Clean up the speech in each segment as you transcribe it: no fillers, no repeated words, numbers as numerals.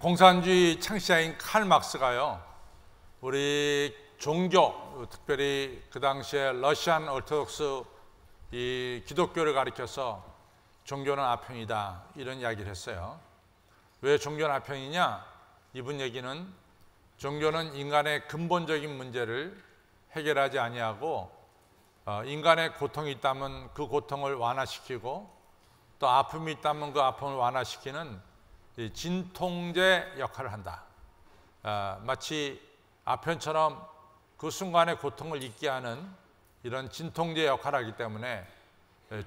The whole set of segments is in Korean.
공산주의 창시자인 칼 막스가요, 우리 종교, 특별히 그 당시에 러시안 orthodox 이 기독교를 가리켜서 종교는 아편이다, 이런 이야기를 했어요. 왜 종교는 아편이냐? 이분 얘기는 종교는 인간의 근본적인 문제를 해결하지 아니하고 인간의 고통이 있다면 그 고통을 완화시키고 또 아픔이 있다면 그 아픔을 완화시키는 진통제 역할을 한다. 마치 아편처럼 그 순간의 고통을 잊게 하는 이런 진통제 역할을 하기 때문에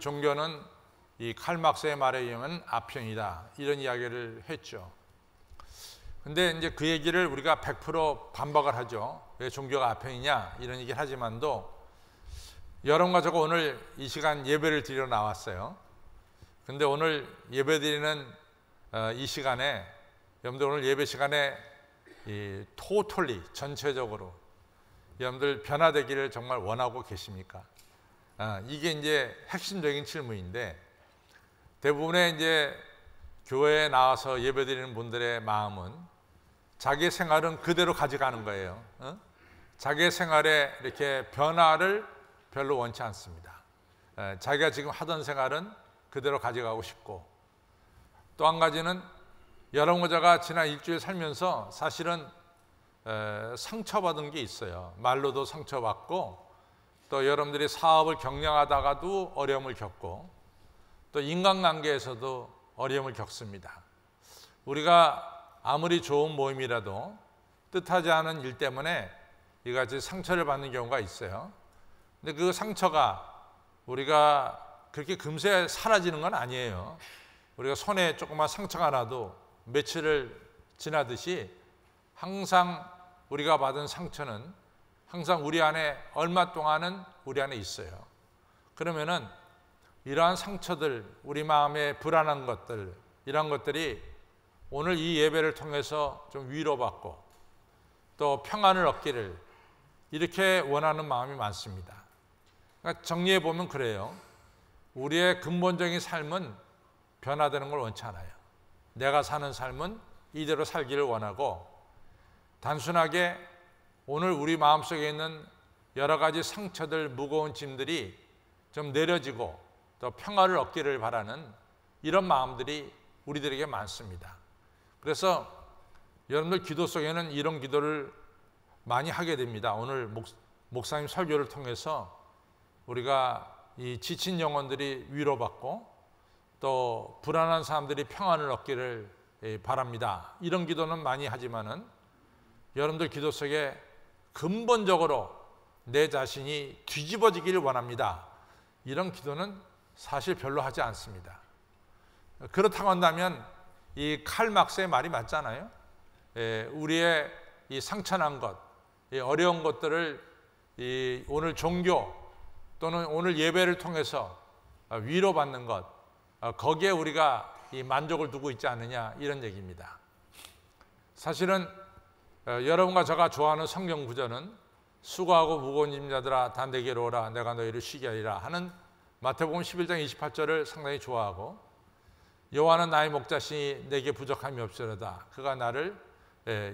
종교는 이 칼 막스의 말에 의하면 아편이다, 이런 이야기를 했죠. 근데 이제 그 얘기를 우리가 100% 반박을 하죠. 왜 종교가 아편이냐, 이런 얘기를 하지만도 여러분과 저가 오늘 이 시간 예배를 드리러 나왔어요. 근데 오늘 예배 드리는 이 시간에, 여러분들 오늘 예배 시간에 이 토털리 전체적으로 여러분들 변화되기를 정말 원하고 계십니까? 이게 이제 핵심적인 질문인데, 대부분의 이제 교회에 나와서 예배드리는 분들의 마음은 자기의 생활은 그대로 가져가는 거예요. 자기의 생활에 이렇게 변화를 별로 원치 않습니다. 자기가 지금 하던 생활은 그대로 가져가고 싶고, 또 한 가지는 여러분과 제가 지난 일주일 살면서 사실은 상처받은 게 있어요. 말로도 상처받고, 또 여러분들이 사업을 경영하다가도 어려움을 겪고, 또 인간관계에서도 어려움을 겪습니다. 우리가 아무리 좋은 모임이라도 뜻하지 않은 일 때문에 이같이 상처를 받는 경우가 있어요. 근데 그 상처가 우리가 그렇게 금세 사라지는 건 아니에요. 우리가 손에 조그만 상처가 나도 며칠을 지나듯이 항상 우리가 받은 상처는 항상 우리 안에 얼마 동안은 우리 안에 있어요. 그러면은 이러한 상처들, 우리 마음에 불안한 것들, 이런 것들이 오늘 이 예배를 통해서 좀 위로받고 또 평안을 얻기를 이렇게 원하는 마음이 많습니다. 그러니까 정리해 보면 그래요. 우리의 근본적인 삶은 변화되는 걸 원치 않아요. 내가 사는 삶은 이대로 살기를 원하고, 단순하게 오늘 우리 마음속에 있는 여러 가지 상처들, 무거운 짐들이 좀 내려지고 또 평화를 얻기를 바라는 이런 마음들이 우리들에게 많습니다. 그래서 여러분들 기도 속에는 이런 기도를 많이 하게 됩니다. 오늘 목사님 설교를 통해서 우리가 이 지친 영혼들이 위로받고 또 불안한 사람들이 평안을 얻기를 바랍니다. 이런 기도는 많이 하지만은 여러분들 기도 속에 근본적으로 내 자신이 뒤집어지기를 원합니다, 이런 기도는 사실 별로 하지 않습니다. 그렇다고 한다면 이 칼 막스의 말이 맞잖아요. 우리의 이 상처난 것, 이 어려운 것들을 오늘 종교 또는 오늘 예배를 통해서 위로받는 것, 거기에 우리가 이 만족을 두고 있지 않느냐, 이런 얘기입니다. 사실은 여러분과 제가 좋아하는 성경 구절은 수고하고 무거운 짐 자들아 다 내게로 오라, 내가 너희를 쉬게 하리라 하는 마태복음 11장 28절을 상당히 좋아하고, 여호와는 나의 목자시니 내게 부족함이 없으려다 그가 나를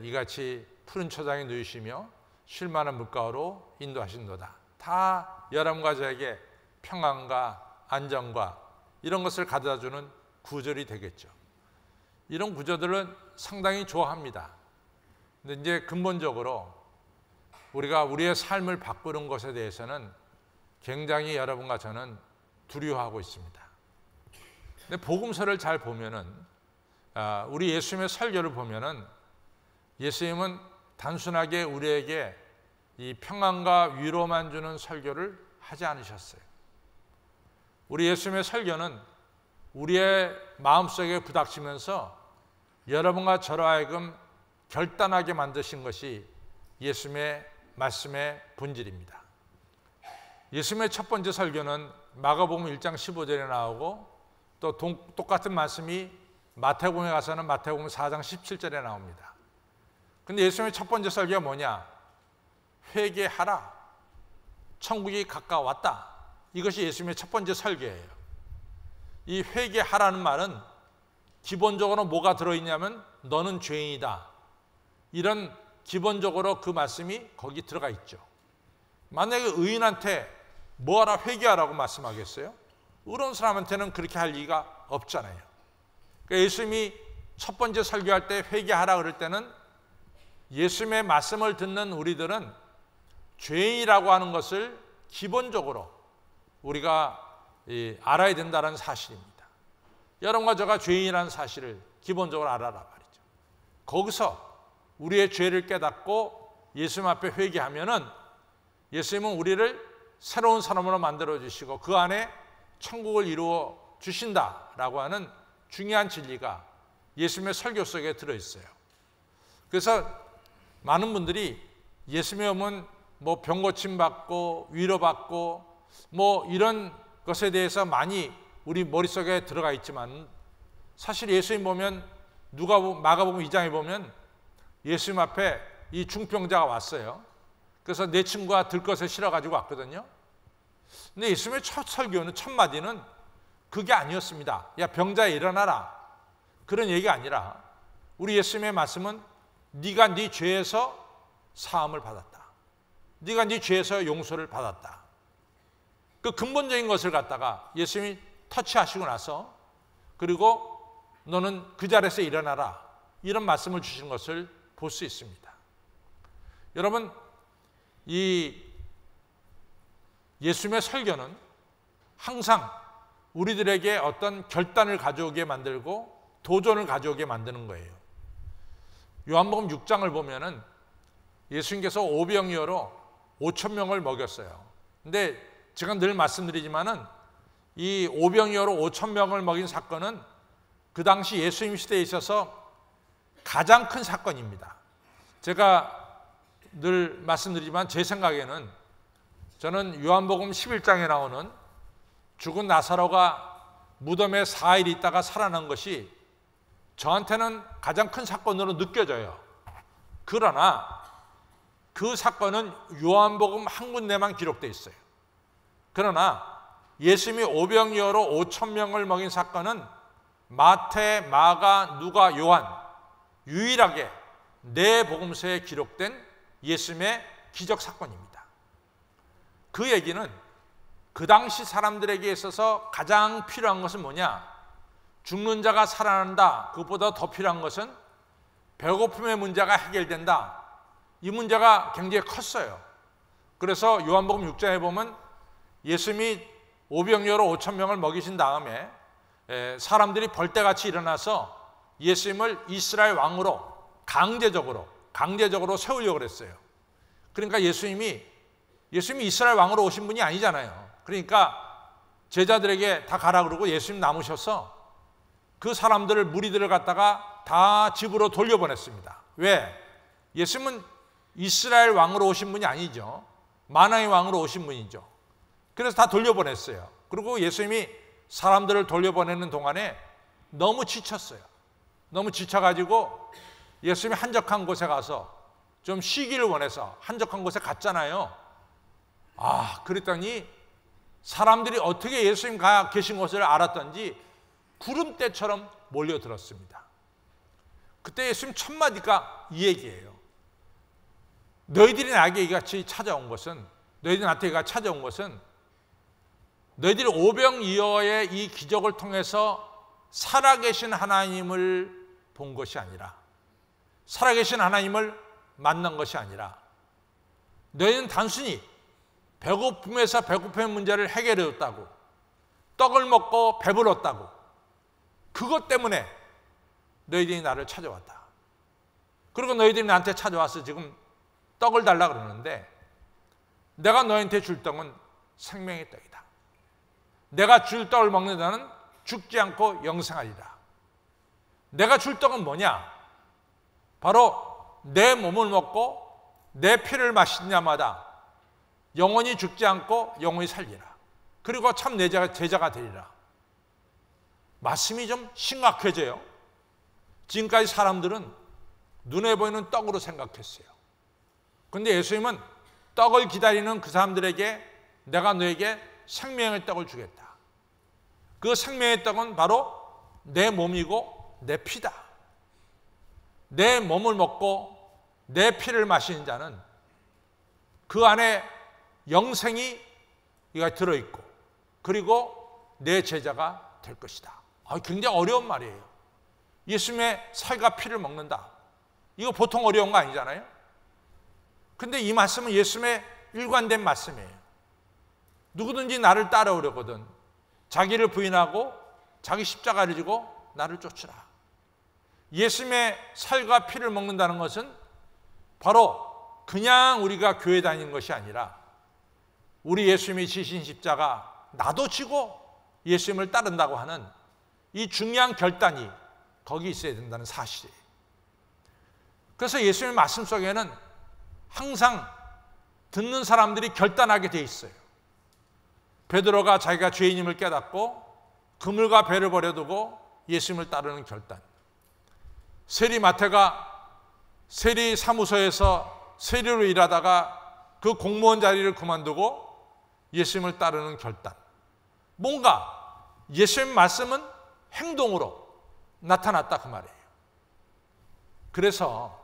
이같이 푸른 초장에 누이시며 쉴 만한 물가로 인도하신도다. 다 여러분과 저에게 평안과 안정과 이런 것을 가져다주는 구절이 되겠죠. 이런 구절들은 상당히 좋아합니다. 근데 이제 근본적으로 우리가 우리의 삶을 바꾸는 것에 대해서는 굉장히 여러분과 저는 두려워하고 있습니다. 근데 복음서를 잘 보면은, 우리 예수님의 설교를 보면은 예수님은 단순하게 우리에게 이 평안과 위로만 주는 설교를 하지 않으셨어요. 우리 예수님의 설교는 우리의 마음속에 부닥치면서 여러분과 저로 하여금 결단하게 만드신 것이 예수님의 말씀의 본질입니다. 예수님의 첫 번째 설교는 마가복음 1장 15절에 나오고, 또 똑같은 말씀이 마태복음에 가서는 마태복음 4장 17절에 나옵니다. 근데 예수님의 첫 번째 설교가 뭐냐? 회개하라, 천국이 가까웠다. 이것이 예수님의 첫 번째 설교예요. 이 회개하라는 말은 기본적으로 뭐가 들어있냐면 너는 죄인이다. 이런 기본적으로 그 말씀이 거기 들어가 있죠. 만약에 의인한테 뭐하라 회개하라고 말씀하겠어요? 의로운 사람한테는 그렇게 할 리가 없잖아요. 그러니까 예수님이 첫 번째 설교할 때 회개하라 그럴 때는 예수님의 말씀을 듣는 우리들은 죄인이라고 하는 것을 기본적으로 우리가 알아야 된다는 사실입니다. 여러분과 저가 죄인이라는 사실을 기본적으로 알아라 말이죠. 거기서 우리의 죄를 깨닫고 예수님 앞에 회개하면은 예수님은 우리를 새로운 사람으로 만들어 주시고 그 안에 천국을 이루어 주신다라고 하는 중요한 진리가 예수님의 설교 속에 들어있어요. 그래서 많은 분들이 예수님에 오면 뭐 병고침 받고 위로받고 뭐 이런 것에 대해서 많이 우리 머릿속에 들어가 있지만 사실 예수님 보면 마가복음 2장에 보면 예수님 앞에 이 중병자가 왔어요. 그래서 내 친구가 들것에 실어가지고 왔거든요. 근데 예수님의 첫 설교는 첫 마디는 그게 아니었습니다. 야 병자야 일어나라. 그런 얘기가 아니라 우리 예수님의 말씀은 네가 네 죄에서 사함을 받았다. 네가 네 죄에서 용서를 받았다. 그 근본적인 것을 갖다가 예수님이 터치하시고 나서 그리고 너는 그 자리에서 일어나라. 이런 말씀을 주신 것을 볼 수 있습니다. 여러분 이 예수님의 설교는 항상 우리들에게 어떤 결단을 가져오게 만들고 도전을 가져오게 만드는 거예요. 요한복음 6장을 보면은 예수님께서 오병이어로 5,000명을 먹였어요. 근데 제가 늘 말씀드리지만은 이 오병이어로 5,000명을 먹인 사건은 그 당시 예수님 시대에 있어서 가장 큰 사건입니다. 제가 늘 말씀드리지만 제 생각에는 저는 요한복음 11장에 나오는 죽은 나사로가 무덤에 4일 있다가 살아난 것이 저한테는 가장 큰 사건으로 느껴져요. 그러나 그 사건은 요한복음 한 군데만 기록되어 있어요. 그러나 예수님이 오병이어로 5,000명을 먹인 사건은 마태, 마가, 누가, 요한 유일하게 네 복음서에 기록된 예수님의 기적 사건입니다. 그 얘기는 그 당시 사람들에게 있어서 가장 필요한 것은 뭐냐? 죽는 자가 살아난다. 그것보다 더 필요한 것은 배고픔의 문제가 해결된다. 이 문제가 굉장히 컸어요. 그래서 요한복음 6장에 보면 예수님이 오병이어로 5,000명을 먹이신 다음에 사람들이 벌떼같이 일어나서 예수님을 이스라엘 왕으로 강제적으로 세우려고 그랬어요. 그러니까 예수님이 이스라엘 왕으로 오신 분이 아니잖아요. 그러니까 제자들에게 다 가라 그러고 예수님 남으셔서 그 사람들을 무리들을 갖다가 다 집으로 돌려보냈습니다. 왜? 예수님은 이스라엘 왕으로 오신 분이 아니죠. 만왕의 왕으로 오신 분이죠. 그래서 다 돌려보냈어요. 그리고 예수님이 사람들을 돌려보내는 동안에 너무 지쳤어요. 너무 지쳐가지고 예수님이 한적한 곳에 가서 좀 쉬기를 원해서 한적한 곳에 갔잖아요. 그랬더니 사람들이 어떻게 예수님 가 계신 것을 알았던지 구름대처럼 몰려들었습니다. 그때 예수님 첫 마디가 이 얘기예요. 너희들이 나에게 이같이 찾아온 것은 너희들이 오병이어의 이 기적을 통해서 살아계신 하나님을 본 것이 아니라 살아계신 하나님을 만난 것이 아니라 너희는 단순히 배고픔에서 배고픔의 문제를 해결해줬다고 떡을 먹고 배불렀다고 그것 때문에 너희들이 나를 찾아왔다. 그리고 너희들이 나한테 찾아와서 지금 떡을 달라 그러는데 내가 너희한테 줄 떡은 생명의 떡이다. 내가 줄 떡을 먹는 자는 죽지 않고 영생하리라. 내가 줄 떡은 뭐냐? 바로 내 몸을 먹고 내 피를 마신 자마다 영원히 죽지 않고 영원히 살리라. 그리고 참 내 제자가 되리라. 말씀이 좀 심각해져요. 지금까지 사람들은 눈에 보이는 떡으로 생각했어요. 그런데 예수님은 떡을 기다리는 그 사람들에게 내가 너에게 생명의 떡을 주겠다. 그 생명의 떡은 바로 내 몸이고 내 피다. 내 몸을 먹고 내 피를 마시는 자는 그 안에 영생이 들어있고 그리고 내 제자가 될 것이다. 굉장히 어려운 말이에요. 예수님의 살과 피를 먹는다. 이거 보통 어려운 거 아니잖아요. 근데 이 말씀은 예수님의 일관된 말씀이에요. 누구든지 나를 따라오려거든 자기를 부인하고 자기 십자가를 지고 나를 쫓으라. 예수님의 살과 피를 먹는다는 것은 바로 그냥 우리가 교회 다니는 것이 아니라 우리 예수님이 지신 십자가 나도 지고 예수님을 따른다고 하는 이 중요한 결단이 거기 있어야 된다는 사실이에요. 그래서 예수님의 말씀 속에는 항상 듣는 사람들이 결단하게 돼 있어요. 베드로가 자기가 죄인임을 깨닫고 그물과 배를 버려두고 예수님을 따르는 결단. 세리마태가 세리사무소에서 세리로 일하다가 그 공무원 자리를 그만두고 예수님을 따르는 결단. 뭔가 예수님 말씀은 행동으로 나타났다 그 말이에요. 그래서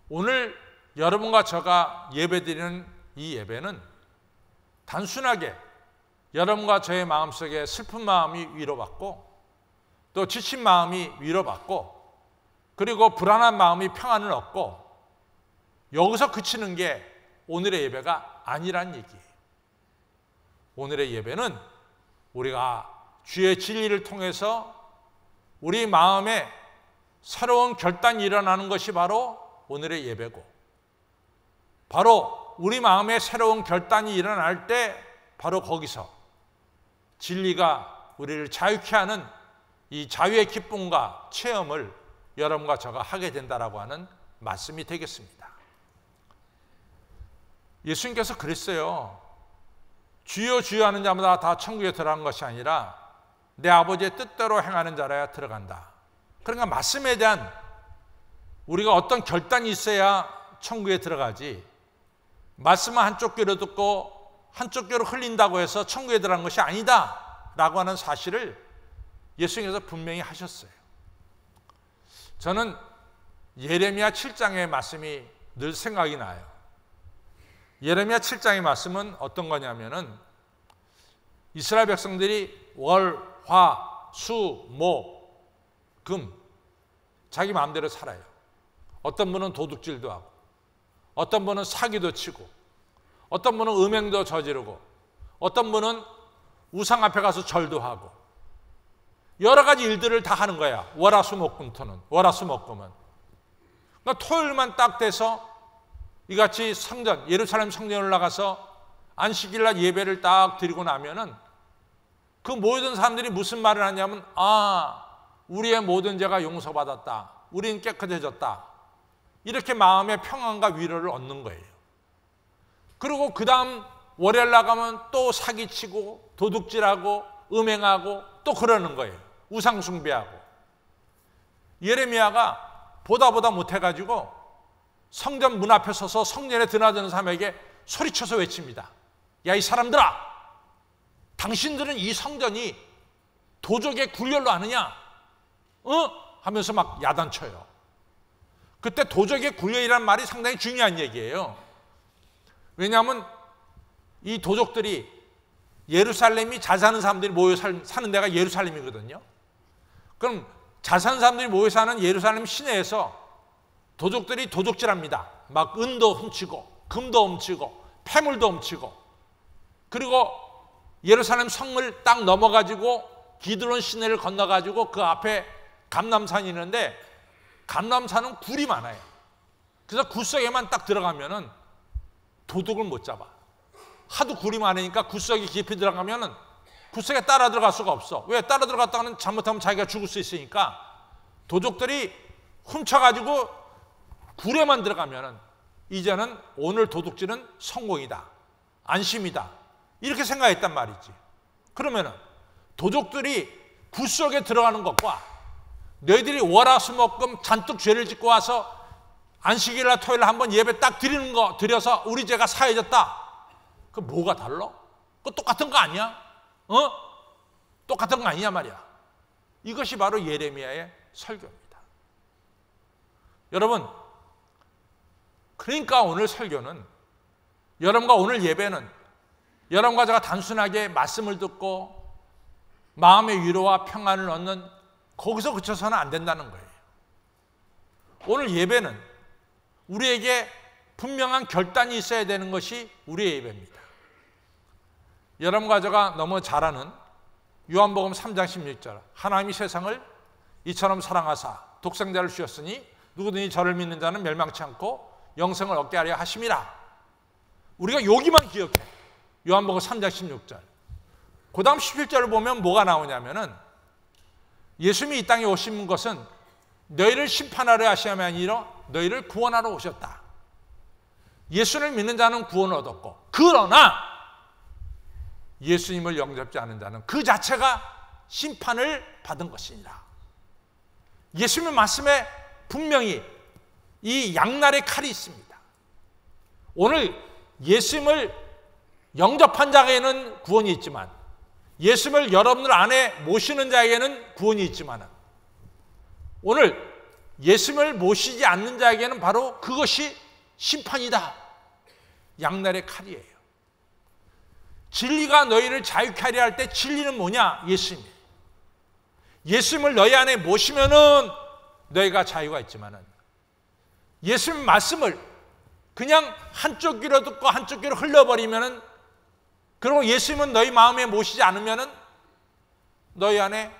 오늘 여러분과 제가 예배드리는 이 예배는 단순하게 여러분과 저의 마음속에 슬픈 마음이 위로받고 또 지친 마음이 위로받고 그리고 불안한 마음이 평안을 얻고 여기서 그치는 게 오늘의 예배가 아니란 얘기예요. 오늘의 예배는 우리가 주의 진리를 통해서 우리 마음에 새로운 결단이 일어나는 것이 바로 오늘의 예배고 바로 우리 마음에 새로운 결단이 일어날 때 바로 거기서 진리가 우리를 자유케 하는 이 자유의 기쁨과 체험을 여러분과 저가 하게 된다라고 하는 말씀이 되겠습니다. 예수님께서 그랬어요. 주여 주여 하는 자마다 다 천국에 들어간 것이 아니라 내 아버지의 뜻대로 행하는 자라야 들어간다. 그러니까 말씀에 대한 우리가 어떤 결단이 있어야 천국에 들어가지 말씀은 한쪽 귀로 듣고 한쪽 귀로 흘린다고 해서 천국에 들어간 것이 아니다 라고 하는 사실을 예수님께서 분명히 하셨어요. 저는 예레미야 7장의 말씀이 늘 생각이 나요. 예레미야 7장의 말씀은 어떤 거냐면은 이스라엘 백성들이 월, 화, 수, 목, 금 자기 마음대로 살아요. 어떤 분은 도둑질도 하고 어떤 분은 사기도 치고 어떤 분은 음행도 저지르고 어떤 분은 우상 앞에 가서 절도 하고 여러 가지 일들을 다 하는 거야. 월화수목금토는 월화수목금은. 그러니까 토요일만 딱 돼서 이같이 성전 예루살렘 성전에 올라가서 안식일날 예배를 딱 드리고 나면은 그 모든 사람들이 무슨 말을 하냐면 우리의 모든 죄가 용서받았다. 우리는 깨끗해졌다. 이렇게 마음의 평안과 위로를 얻는 거예요. 그리고 그 다음 월요일 나가면 또 사기치고 도둑질하고 음행하고 또 그러는 거예요. 우상 숭배하고. 예레미야가 보다 못해가지고 성전 문 앞에 서서 성전에 드나드는 사람에게 소리쳐서 외칩니다. 야, 이 사람들아, 당신들은 이 성전이 도적의 굴열로 아느냐? 하면서 막 야단쳐요. 그때 도적의 굴열이라는 말이 상당히 중요한 얘기예요. 왜냐하면 이 도적들이 예루살렘이 잘 사는 사람들이 모여 사는 데가 예루살렘이거든요. 그럼 잘 사는 사람들이 모여 사는 예루살렘 시내에서 도적들이 도적질합니다. 막 은도 훔치고 금도 훔치고 폐물도 훔치고 그리고 예루살렘 성을 딱 넘어가지고 기드론 시내를 건너가지고 그 앞에 감람산이 있는데 감람산은 굴이 많아요. 그래서 굴 속에만 딱 들어가면은 도둑을 못 잡아. 하도 굴이 많으니까 굴 속에 깊이 들어가면은 굴 속에 따라 들어갈 수가 없어. 왜? 따라 들어갔다가는 잘못하면 자기가 죽을 수 있으니까 도둑들이 훔쳐가지고 굴에만 들어가면은 이제는 오늘 도둑질은 성공이다. 안심이다. 이렇게 생각했단 말이지. 그러면은 도둑들이 굴 속에 들어가는 것과 너희들이 월화수목금 잔뜩 죄를 짓고 와서 안식일날 토요일 한번 예배 딱 드리는 거 드려서 우리 죄가 사해졌다. 그 뭐가 달라? 그거 똑같은 거 아니야? 똑같은 거 아니냐 말이야. 이것이 바로 예레미야의 설교입니다. 여러분, 그러니까 오늘 설교는, 여러분과 오늘 예배는 여러분과 제가 단순하게 말씀을 듣고 마음의 위로와 평안을 얻는 거기서 그쳐서는 안 된다는 거예요. 오늘 예배는 우리에게 분명한 결단이 있어야 되는 것이 우리의 예배입니다. 여러분과 제가 너무 잘 아는 요한복음 3장 16절, 하나님이 세상을 이처럼 사랑하사 독생자를 주셨으니 누구든지 저를 믿는 자는 멸망치 않고 영생을 얻게 하려 하심이라. 우리가 여기만 기억해. 요한복음 3장 16절. 그 다음 17절을 보면 뭐가 나오냐면은, 예수님이 이 땅에 오신 것은 너희를 심판하려 하심이 아니라 너희를 구원하러 오셨다. 예수를 믿는 자는 구원을 얻었고, 그러나 예수님을 영접지 않은 자는 그 자체가 심판을 받은 것이니라. 예수님의 말씀에 분명히 이 양날의 칼이 있습니다. 오늘 예수님을 영접한 자에게는 구원이 있지만, 예수님을 여러분들 안에 모시는 자에게는 구원이 있지만, 오늘 예수님을 모시지 않는 자에게는 바로 그것이 심판이다. 양날의 칼이에요. 진리가 너희를 자유케 하려 할 때 진리는 뭐냐? 예수님이에요. 예수님을 너희 안에 모시면은 너희가 자유가 있지만은, 예수님 말씀을 그냥 한쪽 귀로 듣고 한쪽 귀로 흘려버리면은, 그리고 예수님은 너희 마음에 모시지 않으면은 너희 안에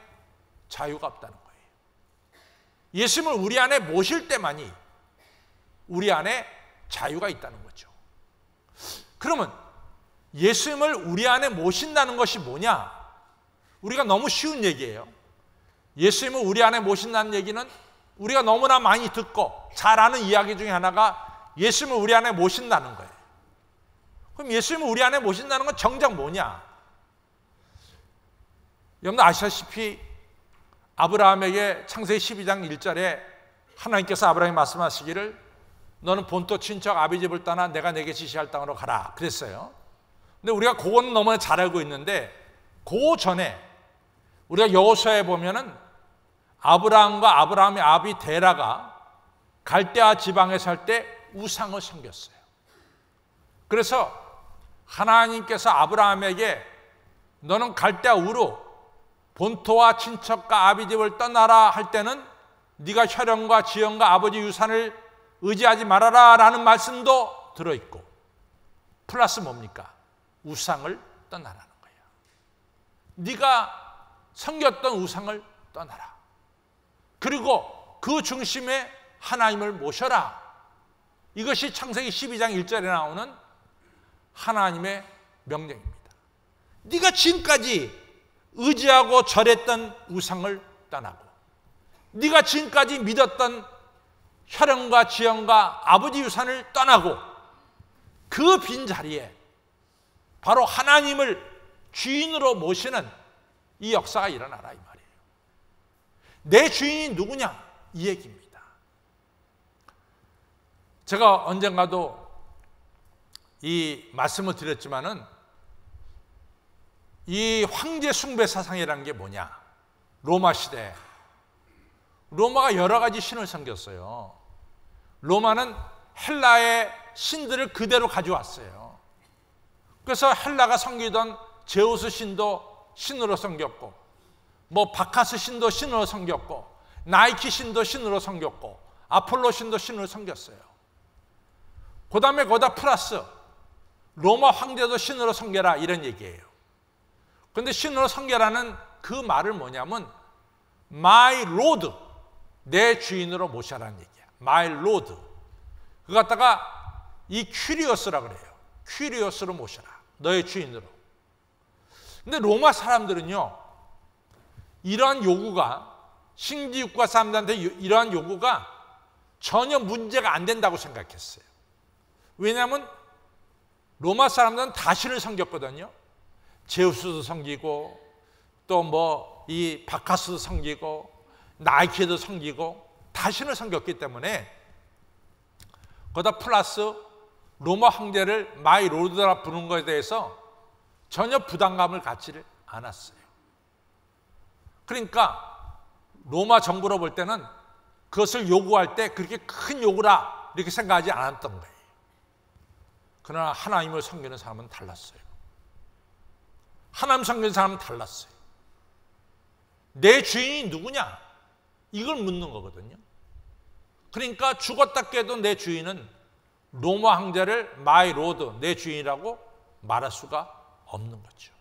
자유가 없다는 거예요. 예수님을 우리 안에 모실 때만이 우리 안에 자유가 있다는 거죠. 그러면 예수님을 우리 안에 모신다는 것이 뭐냐? 우리가 너무 쉬운 얘기예요. 예수님을 우리 안에 모신다는 얘기는 우리가 너무나 많이 듣고 잘 아는 이야기 중에 하나가 예수님을 우리 안에 모신다는 거예요. 그럼 예수님을 우리 안에 모신다는 건 정작 뭐냐? 여러분 아시다시피 아브라함에게 창세기 12장 1절에 하나님께서 아브라함이 말씀하시기를 너는 본토 친척 아비 집을 떠나 내가 내게 지시할 땅으로 가라 그랬어요. 근데 우리가 그건 너무나 잘 알고 있는데, 그 전에 우리가 여호수아에 보면은 아브라함과 아브라함의 아비 데라가 갈대아 지방에 살 때 우상을 섬겼어요. 그래서 하나님께서 아브라함에게 너는 갈대아 우로 본토와 친척과 아비 집을 떠나라 할 때는 네가 혈연과 지연과 아버지 유산을 의지하지 말아라 라는 말씀도 들어있고, 플러스 뭡니까? 우상을 떠나라는 거예요. 네가 섬겼던 우상을 떠나라. 그리고 그 중심에 하나님을 모셔라. 이것이 창세기 12장 1절에 나오는 하나님의 명령입니다. 네가 지금까지 의지하고 절했던 우상을 떠나고, 네가 지금까지 믿었던 혈연과 지연과 아버지 유산을 떠나고, 그 빈자리에 바로 하나님을 주인으로 모시는 이 역사가 일어나라 이 말이에요. 내 주인이 누구냐? 이 얘기입니다. 제가 언젠가도 이 말씀을 드렸지만은, 이 황제 숭배 사상이라는 게 뭐냐? 로마 시대, 로마가 여러 가지 신을 섬겼어요. 로마는 헬라의 신들을 그대로 가져왔어요. 그래서 헬라가 섬기던 제우스 신도 신으로 섬겼고, 뭐 바카스 신도 신으로 섬겼고, 나이키 신도 신으로 섬겼고, 아폴로 신도 신으로 섬겼어요. 그 다음에 거기다 플러스 로마 황제도 신으로 섬겨라 이런 얘기예요. 그런데 신으로 섬겨라는 그 말을 뭐냐면 my lord, 내 주인으로 모셔라는 얘기야. my lord. 그거 갖다가 이 큐리오스라 그래요. 큐리오스로 모셔라, 너의 주인으로. 근데 로마 사람들은요, 이러한 요구가, 신지국가 사람들한테 이러한 요구가 전혀 문제가 안 된다고 생각했어요. 왜냐하면 로마 사람들은 다 신을 섬겼거든요. 제우스도 섬기고, 또 뭐 이 바카스도 섬기고, 나이키도 섬기고, 다 신을 섬겼기 때문에 거기다 플러스 로마 황제를 마이 로드라 부르는 것에 대해서 전혀 부담감을 갖지를 않았어요. 그러니까 로마 정부로 볼 때는 그것을 요구할 때 그렇게 큰 요구라 이렇게 생각하지 않았던 거예요. 그러나 하나님을 섬기는 사람은 달랐어요. 하나님 섬기는 사람은 달랐어요. 내 주인이 누구냐? 이걸 묻는 거거든요. 그러니까 죽었다 깨도 내 주인은 로마 황제를 마이 로드, 내 주인이라고 말할 수가 없는 거죠.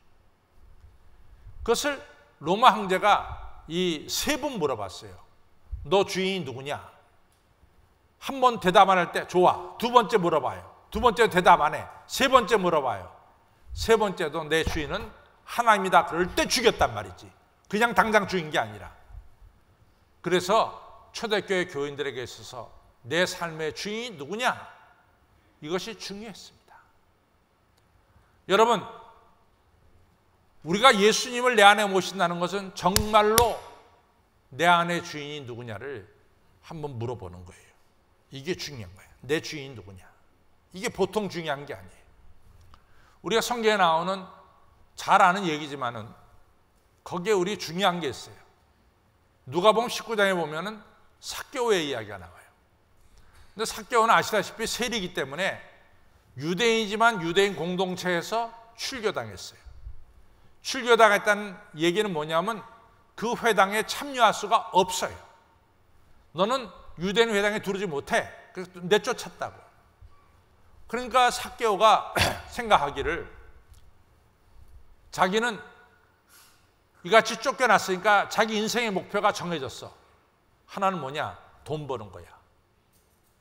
그것을 로마 황제가 이 세 분 물어봤어요. 너 주인이 누구냐? 한 번 대답 안 할 때 좋아. 두 번째 물어봐요. 두 번째 대답 안 해. 세 번째 물어봐요. 세 번째도 내 주인은 하나님이다. 그럴 때 죽였단 말이지. 그냥 당장 죽인 게 아니라. 그래서 초대교회 교인들에게 있어서 내 삶의 주인이 누구냐? 이것이 중요했습니다. 여러분, 우리가 예수님을 내 안에 모신다는 것은 정말로 내 안의 주인이 누구냐를 한번 물어보는 거예요. 이게 중요한 거예요. 내 주인이 누구냐? 이게 보통 중요한 게 아니에요. 우리가 성경에 나오는 잘 아는 얘기지만은 거기에 우리 중요한 게 있어요. 누가복음 19장에 보면은 삭개오의 이야기가 나와요. 근데 삭개오는 아시다시피 세리이기 때문에 유대인이지만 유대인 공동체에서 출교당했어요. 출교당했다는 얘기는 뭐냐면 그 회당에 참여할 수가 없어요. 너는 유대인 회당에 들어오지 못해. 그래서 내쫓았다고. 그러니까 삭개오가 생각하기를 자기는 이같이 쫓겨났으니까 자기 인생의 목표가 정해졌어. 하나는 뭐냐? 돈 버는 거야.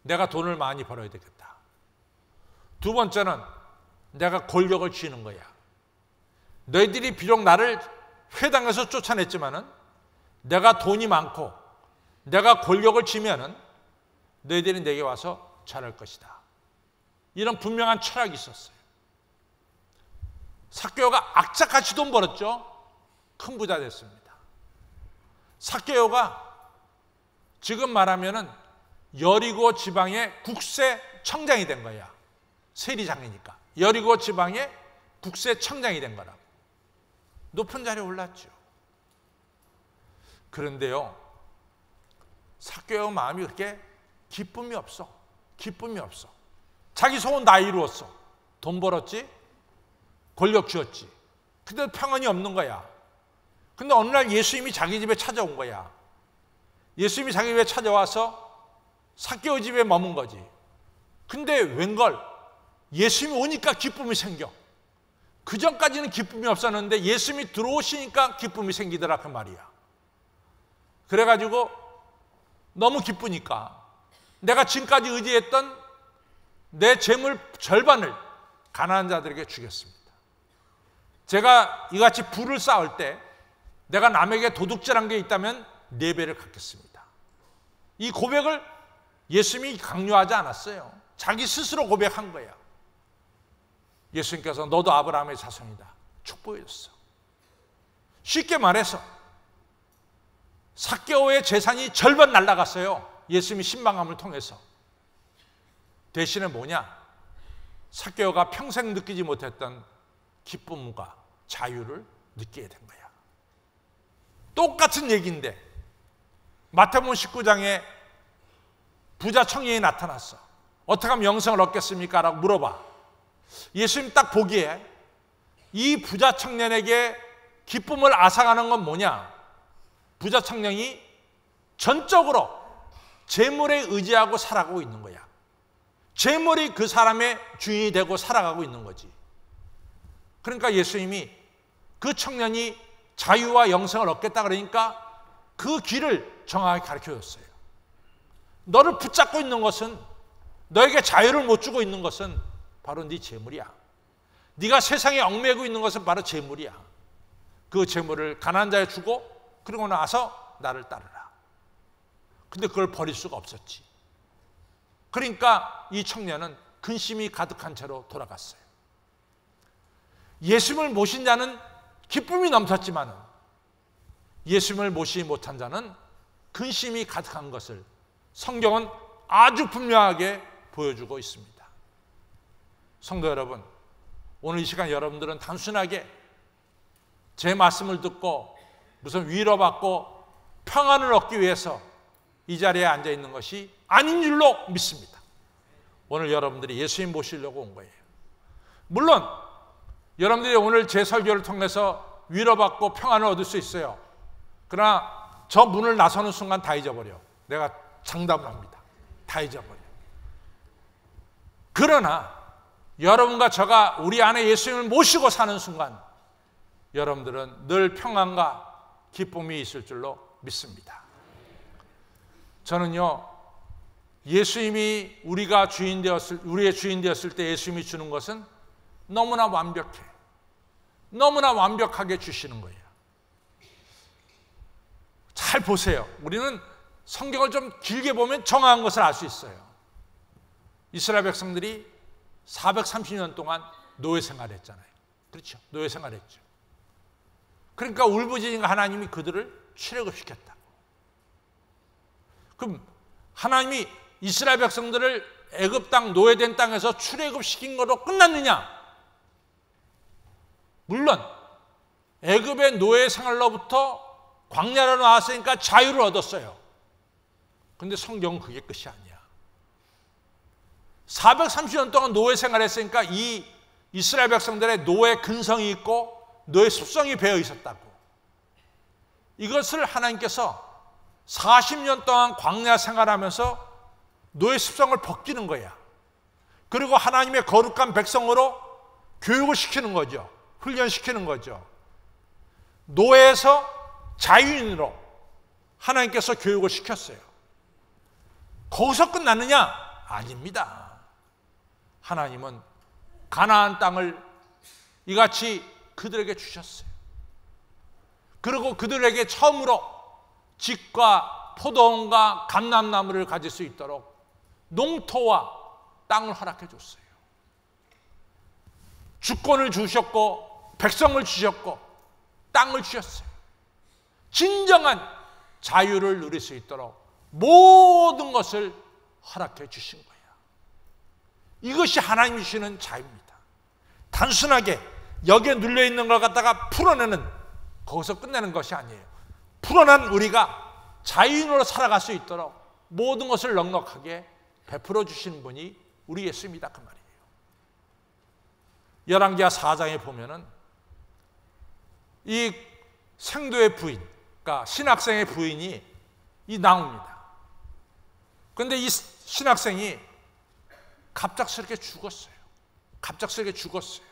내가 돈을 많이 벌어야 되겠다. 두 번째는 내가 권력을 쥐는 거야. 너희들이 비록 나를 회당에서 쫓아냈지만은 내가 돈이 많고 내가 권력을 쥐면은 너희들이 내게 와서 잘할 것이다. 이런 분명한 철학이 있었어요. 삭개오가 악착같이 돈 벌었죠. 큰 부자 됐습니다. 삭개오가 지금 말하면은 여리고 지방의 국세청장이 된 거야. 세리장이니까. 여리고 지방의 국세청장이 된 거라고. 높은 자리에 올랐죠. 그런데요, 삭개오 마음이 그렇게 기쁨이 없어. 기쁨이 없어. 자기 소원 다 이루었어. 돈 벌었지, 권력 쥐었지. 근데 평안이 없는 거야. 근데 어느 날 예수님이 자기 집에 찾아온 거야. 예수님이 자기 집에 찾아와서 삭개오 집에 머문 거지. 근데 웬걸 예수님이 오니까 기쁨이 생겨. 그전까지는 기쁨이 없었는데 예수님이 들어오시니까 기쁨이 생기더라 그 말이야. 그래가지고 너무 기쁘니까 내가 지금까지 의지했던 내 재물 절반을 가난한 자들에게 주겠습니다. 제가 이같이 부를 쌓을 때 내가 남에게 도둑질한 게 있다면 4배를 갚겠습니다. 이 고백을 예수님이 강요하지 않았어요. 자기 스스로 고백한 거야. 예수님께서 너도 아브라함의 자손이다. 축복해 줬어. 쉽게 말해서 삭개오의 재산이 절반 날아갔어요. 예수님이 신방함을 통해서. 대신에 뭐냐? 삭개오가 평생 느끼지 못했던 기쁨과 자유를 느끼게 된 거야. 똑같은 얘기인데 마태복음 19장에 부자 청년이 나타났어. 어떻게 하면 영생을 얻겠습니까? 라고 물어봐. 예수님 딱 보기에 이 부자 청년에게 기쁨을 앗아가는 건 뭐냐? 부자 청년이 전적으로 재물에 의지하고 살아가고 있는 거야. 재물이 그 사람의 주인이 되고 살아가고 있는 거지. 그러니까 예수님이 그 청년이 자유와 영생을 얻겠다 그러니까 그 길을 정확하게 가르쳐줬어요. 너를 붙잡고 있는 것은, 너에게 자유를 못 주고 있는 것은 바로 네 재물이야. 네가 세상에 얽매고 있는 것은 바로 재물이야. 그 재물을 가난한 자에 주고 그러고 나서 나를 따르라. 근데 그걸 버릴 수가 없었지. 그러니까 이 청년은 근심이 가득한 채로 돌아갔어요. 예수님을 모신 자는 기쁨이 넘쳤지만 예수님을 모시지 못한 자는 근심이 가득한 것을 성경은 아주 분명하게 보여주고 있습니다. 성도 여러분, 오늘 이 시간 여러분들은 단순하게 제 말씀을 듣고 무슨 위로받고 평안을 얻기 위해서 이 자리에 앉아 있는 것이 아닌 줄로 믿습니다. 오늘 여러분들이 예수님 모시려고 온 거예요. 물론 여러분들이 오늘 제 설교를 통해서 위로받고 평안을 얻을 수 있어요. 그러나 저 문을 나서는 순간 다 잊어버려. 내가 장담을 합니다. 다 잊어버려. 그러나 여러분과 저가 우리 안에 예수님을 모시고 사는 순간 여러분들은 늘 평안과 기쁨이 있을 줄로 믿습니다. 저는요, 예수님이 우리의 주인 되었을 때 예수님이 주는 것은 너무나 완벽해. 너무나 완벽하게 주시는 거예요. 잘 보세요. 우리는 성경을 좀 길게 보면 정확한 것을 알 수 있어요. 이스라엘 백성들이 430년 동안 노예 생활했잖아요. 그렇죠? 노예 생활했죠. 그러니까 울부짖은 하나님이 그들을 출애굽시켰다. 그럼 하나님이 이스라엘 백성들을 애굽 땅, 노예된 땅에서 출애굽시킨 거로 끝났느냐? 물론 애굽의 노예 생활로부터 광야로 나왔으니까 자유를 얻었어요. 그런데 성경은 그게 끝이 아니야. 430년 동안 노예 생활했으니까 이 이스라엘 백성들의 노예 근성이 있고 노예 습성이 배어 있었다고. 이것을 하나님께서 40년 동안 광야 생활하면서 노예 습성을 벗기는 거야. 그리고 하나님의 거룩한 백성으로 교육을 시키는 거죠. 훈련시키는 거죠. 노예에서 자유인으로 하나님께서 교육을 시켰어요. 거기서 끝났느냐? 아닙니다. 하나님은 가나안 땅을 이같이 그들에게 주셨어요. 그리고 그들에게 처음으로 집과 포도원과 감람나무를 가질 수 있도록 농토와 땅을 허락해 줬어요. 주권을 주셨고 백성을 주셨고 땅을 주셨어요. 진정한 자유를 누릴 수 있도록 모든 것을 허락해 주신 거예요. 이것이 하나님이 주시는 자유입니다. 단순하게 여기에 눌려있는 걸 갖다가 풀어내는, 거기서 끝내는 것이 아니에요. 풀어난 우리가 자유인으로 살아갈 수 있도록 모든 것을 넉넉하게 베풀어 주시는 분이 우리 예수입니다. 그 말이에요. 열왕기하 4장에 보면은 이 생도의 부인, 그러니까 신학생의 부인이 나옵니다. 그런데 이 신학생이 갑작스럽게 죽었어요. 갑작스럽게 죽었어요.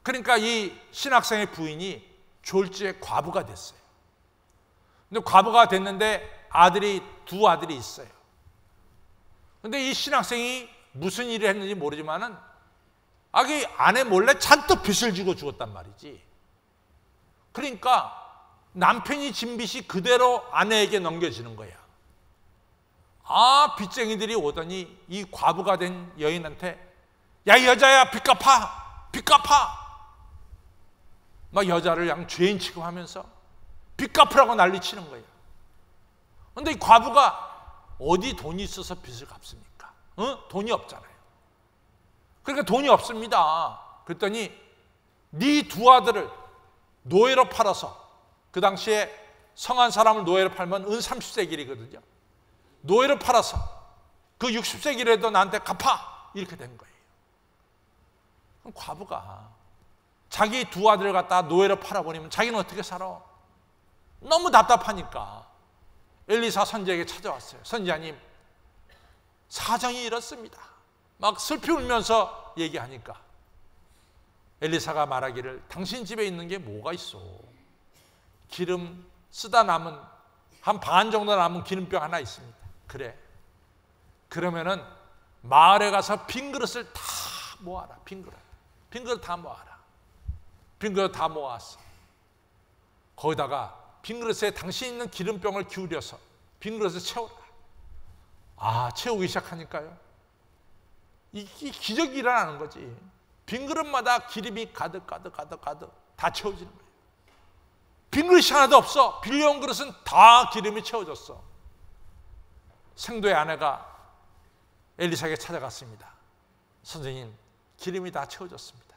그러니까 이 신학생의 부인이 졸지에 과부가 됐어요. 근데 과부가 됐는데 두 아들이 있어요. 근데 이 신학생이 무슨 일을 했는지 모르지만은 그 아내 몰래 잔뜩 빚을 지고 죽었단 말이지. 그러니까 남편이 진 빚이 그대로 아내에게 넘겨지는 거야. 빚쟁이들이 오더니 이 과부가 된 여인한테 야, 이 여자야, 빚 갚아! 빚 갚아! 막 여자를 그냥 죄인 취급하면서 빚 갚으라고 난리치는 거예요. 그런데 이 과부가 어디 돈이 있어서 빚을 갚습니까? 돈이 없잖아요. 그러니까 돈이 없습니다. 그랬더니 네 두 아들을 노예로 팔아서, 그 당시에 성한 사람을 노예로 팔면 은 30세길이거든요. 노예로 팔아서 그 60세길에도 나한테 갚아! 이렇게 된 거예요. 그럼 과부가 자기 두 아들을 갖다 노예로 팔아버리면 자기는 어떻게 살아? 너무 답답하니까 엘리사 선지자에게 찾아왔어요. 선지자님, 사정이 이렇습니다. 막 슬피 울면서 얘기하니까 엘리사가 말하기를 당신 집에 있는 게 뭐가 있어? 기름 쓰다 남은 한 반 정도 남은 기름병 하나 있습니다. 그래. 그러면은 마을에 가서 빈 그릇을 다 모아라. 빈 그릇 다 모아라. 빈 그릇 다 모았어. 거기다가 빈 그릇에 당신 있는 기름병을 기울여서 빈 그릇을 채워라. 채우기 시작하니까요. 이게 기적이 일어나는 거지. 빈 그릇마다 기름이 가득 다 채워지는 거예요. 빈 그릇이 하나도 없어. 빌려온 그릇은 다 기름이 채워졌어. 생도의 아내가 엘리사에게 찾아갔습니다. 선생님, 기름이 다 채워졌습니다.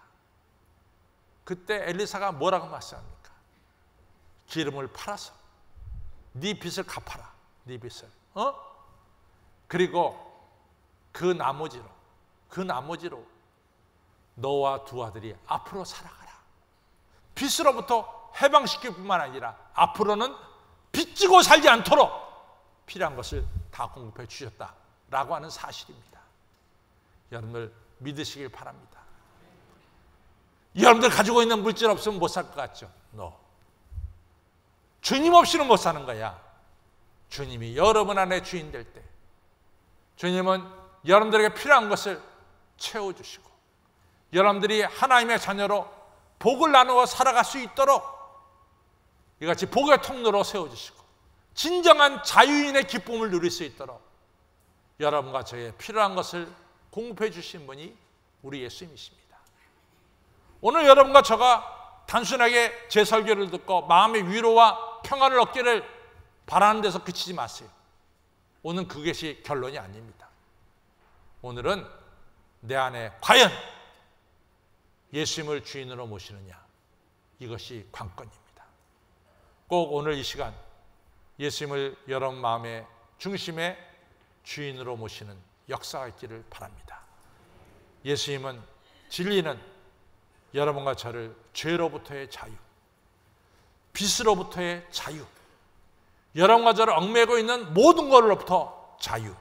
그때 엘리사가 뭐라고 말씀합니까? 기름을 팔아서 네 빚을 갚아라. 네 빚을. 그리고 그 나머지로 너와 두 아들이 앞으로 살아가라. 빚으로부터 해방시킬 뿐만 아니라 앞으로는 빚지고 살지 않도록 필요한 것을 다 공급해 주셨다라고 하는 사실입니다. 여러분들 믿으시길 바랍니다. 여러분들 가지고 있는 물질 없으면 못 살 것 같죠? 주님 없이는 못 사는 거야. 주님이 여러분 안에 주인 될 때 주님은 여러분들에게 필요한 것을 채워주시고 여러분들이 하나님의 자녀로 복을 나누어 살아갈 수 있도록 이같이 복의 통로로 세워주시고 진정한 자유인의 기쁨을 누릴 수 있도록 여러분과 저의 필요한 것을 공급해 주신 분이 우리 예수님이십니다. 오늘 여러분과 저가 단순하게 제 설교를 듣고 마음의 위로와 평안을 얻기를 바라는 데서 그치지 마세요. 오늘 그것이 결론이 아닙니다. 오늘은 내 안에 과연 예수님을 주인으로 모시느냐, 이것이 관건입니다. 꼭 오늘 이 시간 예수님을 여러분 마음의 중심에 주인으로 모시는 역사가 있기를 바랍니다. 예수님은 진리는 여러분과 저를 죄로부터의 자유, 빚으로부터의 자유, 여러분과 저를 얽매고 있는 모든 것으로부터 자유.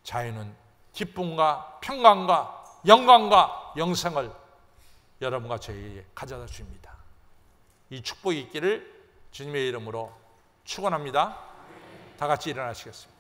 자유는 기쁨과 평강과 영광과 영생을 여러분과 저에게 가져다 줍니다. 이 축복이 있기를 주님의 이름으로 축원합니다. 다 같이 일어나시겠습니다.